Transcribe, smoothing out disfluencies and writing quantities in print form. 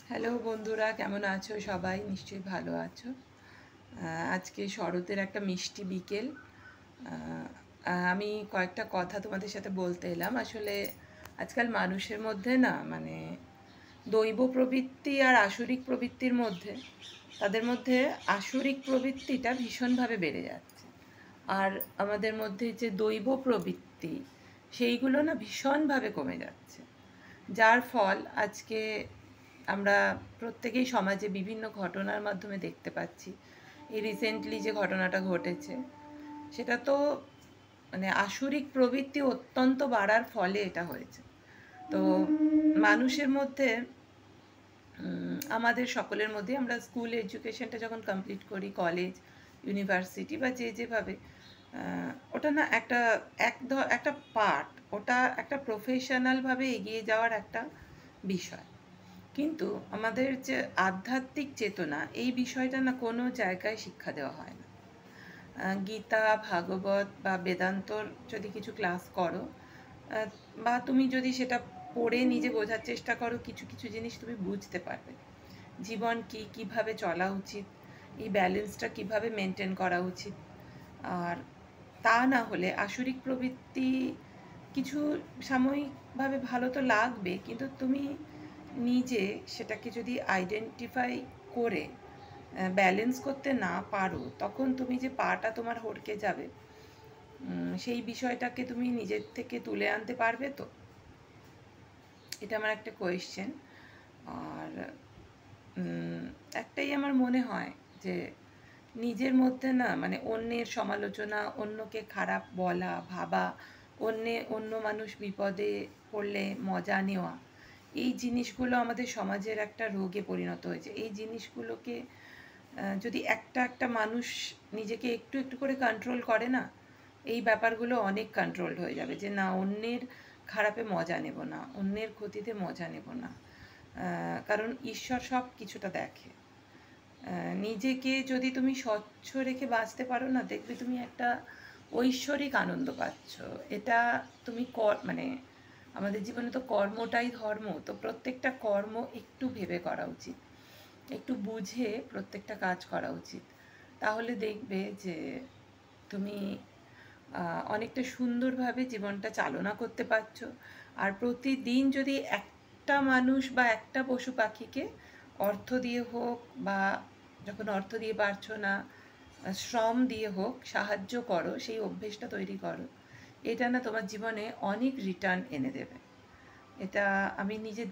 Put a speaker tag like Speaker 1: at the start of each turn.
Speaker 1: Hello বন্ধুরা, কেমন আছো? সবাই নিশ্চয়ই ভালো আছো। আজকে শরতের একটা মিষ্টি বিকেল। আমি কয়েকটা কথা তোমাদের সাথে বলতে এলাম। আসলে আজকাল মানুষের মধ্যে না দৈব প্রবৃত্তি আর আসরিক প্রবৃত্তির মধ্যে তাদের মধ্যে আসরিক প্রবৃত্তিটা ভীষণভাবে বেড়ে যাচ্ছে। আর আমাদের মধ্যে যে দৈব প্রবৃত্তি সেইগুলো না ভীষণভাবে কমে যাচ্ছে। যার ফল আজকে আমরা প্রত্যেকেই সমাজে বিভিন্ন ঘটনার মাধ্যমে দেখতে পাচ্ছি। এই রিসেন্টলি যে ঘটনাটা ঘটেছে সেটা তো আসরিক প্রবৃত্তি অত্যন্ত বাড়ার ফলে এটা হয়েছে। তো মানুষের মধ্যে আমাদের সকলের মধ্যে আমরা স্কুল এডুকেশনটা যখন কমপ্লিট করি, কলেজ, ইউনিভার্সিটি বা যেভাবে ওটা না একটা পার্ট, ওটা একটা প্রফেশনালভাবে এগিয়ে যাওয়ার একটা বিষয়। কিন্তু আমাদের যে আধ্যাত্মিক চেতনা, এই বিষয়টা না কোনো জায়গায় শিক্ষা দেওয়া হয় না। গীতা, ভাগবত বা বেদান্তর যদি কিছু ক্লাস করো, বা তুমি যদি সেটা পড়ে নিজে বোঝার চেষ্টা করো, কিছু কিছু জিনিস তুমি বুঝতে পারবে। জীবন কি, কিভাবে চলা উচিত, এই ব্যালেন্সটা কিভাবে মেনটেন করা উচিত। আর তা না হলে আসরিক প্রবৃত্তি কিছু সাময়িকভাবে ভালো তো লাগবে, কিন্তু তুমি নিজে সেটাকে যদি আইডেন্টিফাই করে ব্যালেন্স করতে না পারো, তখন তুমি যে পাটা তোমার হড়কে যাবে, সেই বিষয়টাকে তুমি নিজের থেকে তুলে আনতে পারবে তো? এটা আমার একটা কোয়েশ্চেন। আর একটাই আমার মনে হয় যে নিজের মধ্যে না অন্যের সমালোচনা, অন্যকে খারাপ বলা, ভাবা, অন্য মানুষ বিপদে পড়লে মজা নেওয়া, এই জিনিসগুলো আমাদের সমাজের একটা রোগে পরিণত হয়েছে। এই জিনিসগুলোকে যদি একটা একটা মানুষ নিজেকে একটু একটু করে কন্ট্রোল করে না, এই ব্যাপারগুলো অনেক কন্ট্রোলড হয়ে যাবে। যে না, অন্যের খারাপে মজা নেব না, অন্যের ক্ষতিতে মজা নেব না। কারণ ঈশ্বর সব কিছুটা দেখে। নিজেকে যদি তুমি স্বচ্ছ রেখে বাঁচতে পারো না, দেখবে তুমি একটা ঐশ্বরিক আনন্দ পাচ্ছ। এটা তুমি আমাদের জীবনে তো কর্মটাই ধর্ম, তো প্রত্যেকটা কর্ম একটু ভেবে করা উচিত, একটু বুঝে প্রত্যেকটা কাজ করা উচিত। তাহলে দেখবে যে তুমি অনেকটা সুন্দরভাবে জীবনটা চালনা করতে পারছো। আর প্রতিদিন যদি একটা মানুষ বা একটা পশু পাখিকে অর্থ দিয়ে হোক, বা যখন অর্থ দিয়ে পারছো না, শ্রম দিয়ে হোক সাহায্য করো, সেই অভ্যেসটা তৈরি করো, এটা না তোমার জীবনে অনেক রিটার্ন এনে দেবে। এটা আমি নিজে